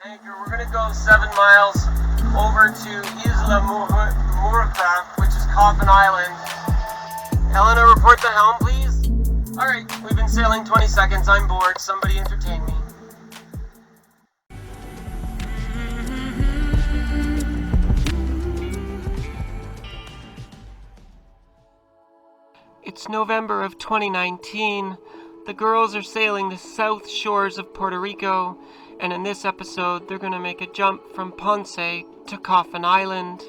Anchor, we're going to go 7 miles over to Isla Murca, which is Coffin Island. Helena, report the helm, please. Alright, we've been sailing 20 seconds. I'm bored. Somebody entertain me. It's November of 2019. The girls are sailing the south shores of Puerto Rico, and in this episode, they're going to make a jump from Ponce to Coffin Island.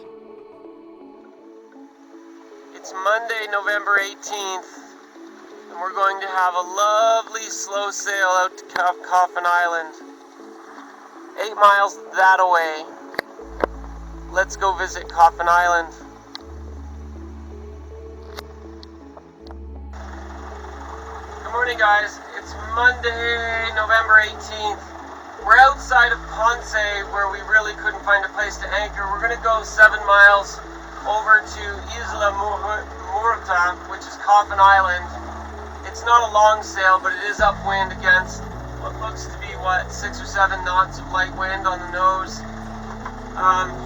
It's Monday, November 18th, and we're going to have a lovely slow sail out to Coffin Island. 8 miles that away. Let's go visit Coffin Island. Good morning, guys. It's Monday, November 18th. We're outside of Ponce, where we really couldn't find a place to anchor. We're going to go 7 miles over to Isla Murca, which is Coffin Island. It's not a long sail, but it is upwind against what looks to be, 6 or 7 knots of light wind on the nose.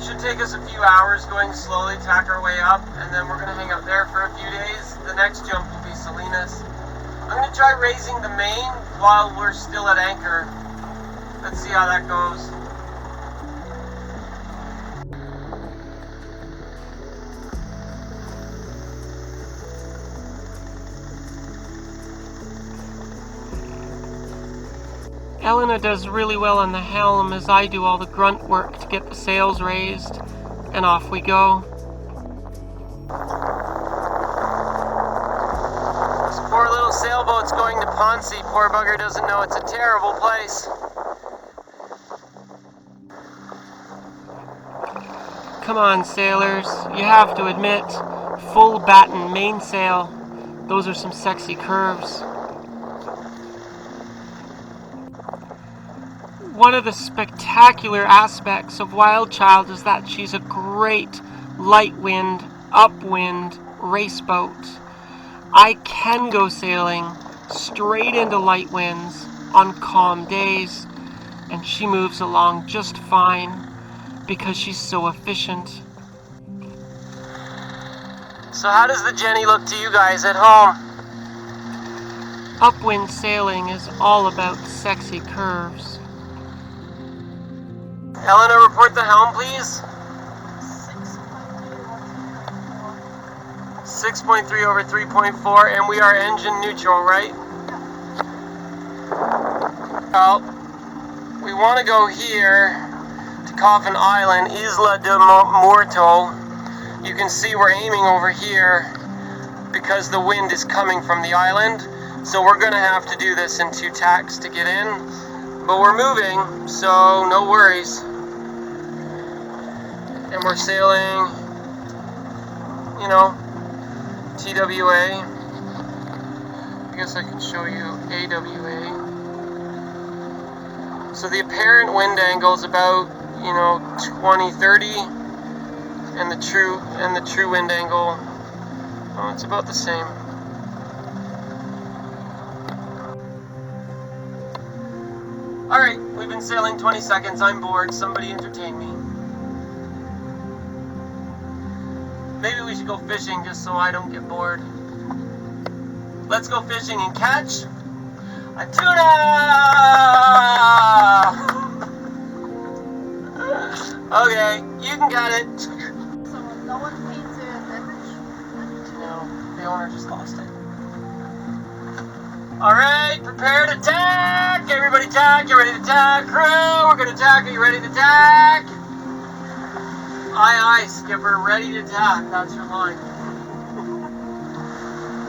Should take us a few hours going slowly, tack our way up, and then we're going to hang out there for a few days. The next jump will be Salinas. I'm going to try raising the main while we're still at anchor. Let's see how that goes. Elena does really well on the helm as I do all the grunt work to get the sails raised, and off we go. This poor little sailboat's going to Ponce. Poor bugger doesn't know it's a terrible place. Come on, sailors. You have to admit, full batten mainsail. Those are some sexy curves. One of the spectacular aspects of WildChild is that she's a great light wind, upwind race boat. I can go sailing straight into light winds on calm days, and she moves along just fine because she's so efficient. So how does the Jenny look to you guys at home? Upwind sailing is all about sexy curves. Helena, report the helm, please. 6.3 over 3.4, and we are engine neutral, right? Well, we want to go here to Coffin Island, Isla de Muerto. You can see we're aiming over here because the wind is coming from the island, so we're going to have to do this in 2 tacks to get in, but we're moving, so no worries. And we're sailing, TWA. I guess I can show you AWA. So the apparent wind angle is about, 20-30, and the true wind angle, it's about the same. Alright, we've been sailing 20 seconds. I'm bored. Somebody entertain me. Maybe we should go fishing just so I don't get bored. Let's go fishing and catch a tuna! Okay, you can get it. So no one paid to leverage? No, the owner just lost it. Alright, prepare to tack! Everybody tack, get ready to tack. Crew, we're gonna tack. Are you ready to tack? Aye, aye, skipper, ready to tack. That's your line.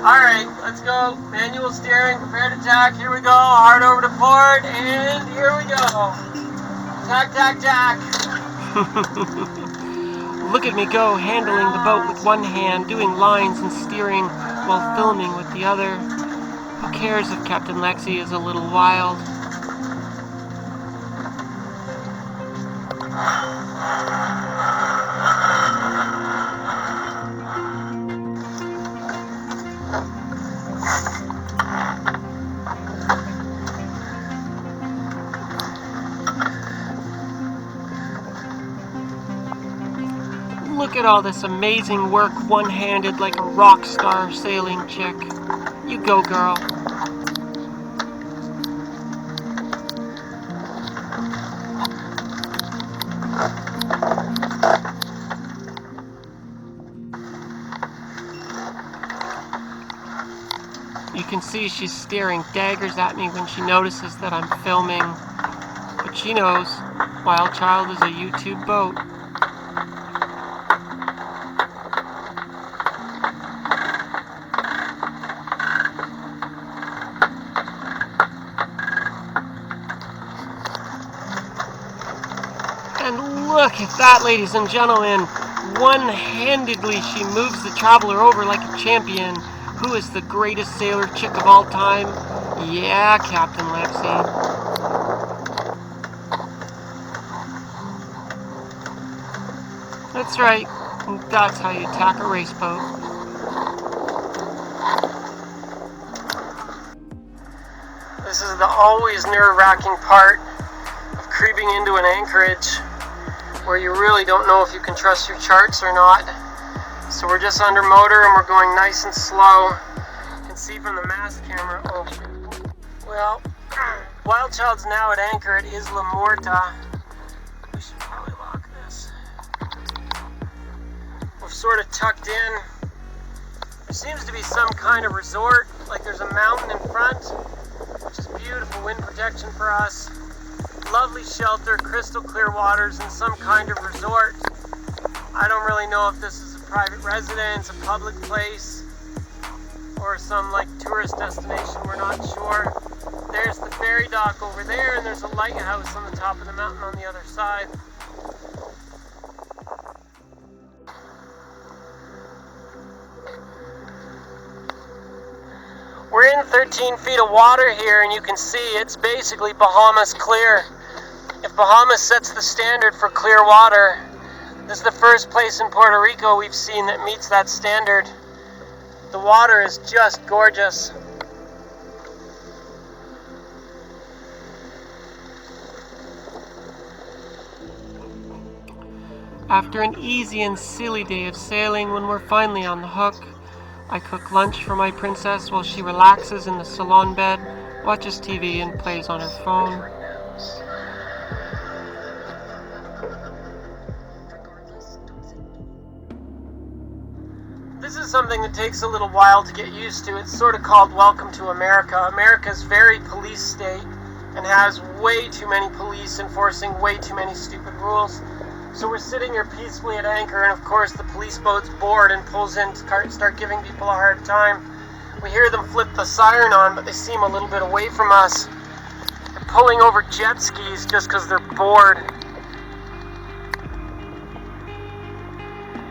Alright, let's go. Manual steering, prepare to tack. Here we go. Hard over to port, and here we go. Tack, tack, tack. Look at me go, handling the boat with one hand, doing lines and steering while filming with the other. Who cares if Captain Lexi is a little wild? Look at all this amazing work, one-handed like a rock star sailing chick. You go, girl. You can see she's staring daggers at me when she notices that I'm filming. But she knows, Wild Child is a YouTube boat. And look at that, ladies and gentlemen. One-handedly she moves the traveler over like a champion. Who is the greatest sailor chick of all time? Yeah, Captain Lexi. That's right. That's how you tack a race boat. This is the always nerve-wracking part of creeping into an anchorage where you really don't know if you can trust your charts or not. So we're just under motor and we're going nice and slow. You can see from the mast camera. Oh, well, Wild Child's now at anchor at Isla Muerta. We should probably lock this. We're sort of tucked in. There seems to be some kind of resort, like there's a mountain in front, which is beautiful wind protection for us. Lovely shelter, crystal clear waters, and some kind of resort. I don't really know if this is a private residence, a public place, or some like tourist destination, we're not sure. There's the ferry dock over there, and there's a lighthouse on the top of the mountain on the other side. We're in 13 feet of water here, and you can see it's basically Bahamas clear. If Bahamas sets the standard for clear water, this is the first place in Puerto Rico we've seen that meets that standard. The water is just gorgeous. After an easy and silly day of sailing, when we're finally on the hook, I cook lunch for my princess while she relaxes in the salon bed, watches TV, and plays on her phone. This is something that takes a little while to get used to. It's sort of called Welcome to America. America's very police state and has way too many police enforcing way too many stupid rules. So we're sitting here peacefully at anchor, and of course the police boat's bored and pulls in to start giving people a hard time. We hear them flip the siren on, but they seem a little bit away from us. They're pulling over jet skis just because they're bored.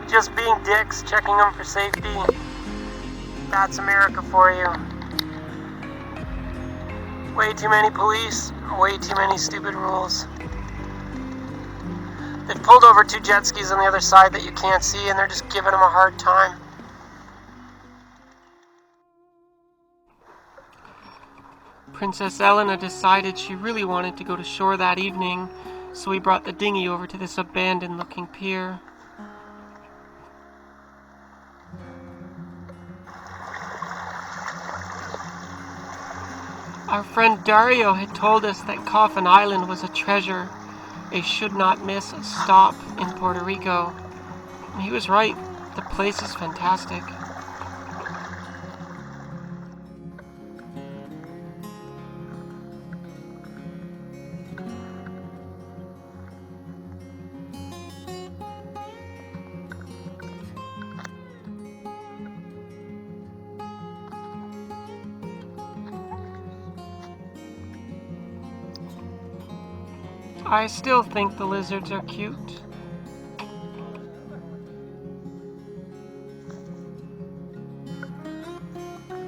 Just being dicks, checking them for safety. That's America for you. Way too many police, way too many stupid rules. They've pulled over 2 jet skis on the other side that you can't see, and they're just giving them a hard time. Princess Elena decided she really wanted to go to shore that evening, so we brought the dinghy over to this abandoned-looking pier. Our friend Dario had told us that Coffin Island was a treasure, a should-not-miss stop in Puerto Rico. And he was right. The place is fantastic. I still think the lizards are cute.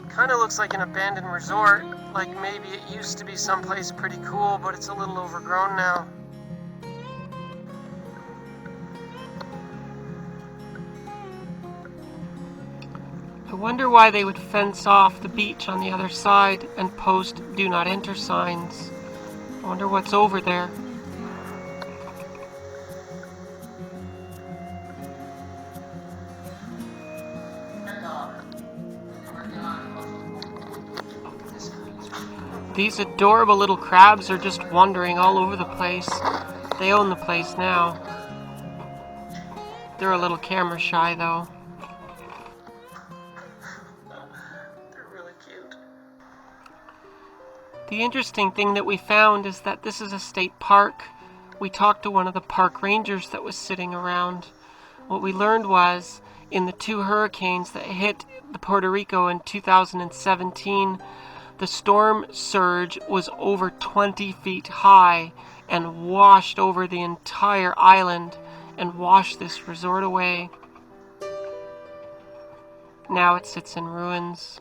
Kind of looks like an abandoned resort, like maybe it used to be someplace pretty cool, but it's a little overgrown now. I wonder why they would fence off the beach on the other side and post "Do Not Enter" signs. I wonder what's over there. These adorable little crabs are just wandering all over the place. They own the place now. They're a little camera shy though. They're really cute. The interesting thing that we found is that this is a state park. We talked to one of the park rangers that was sitting around. What we learned was, in the 2 hurricanes that hit the Puerto Rico in 2017, the storm surge was over 20 feet high and washed over the entire island and washed this resort away. Now it sits in ruins.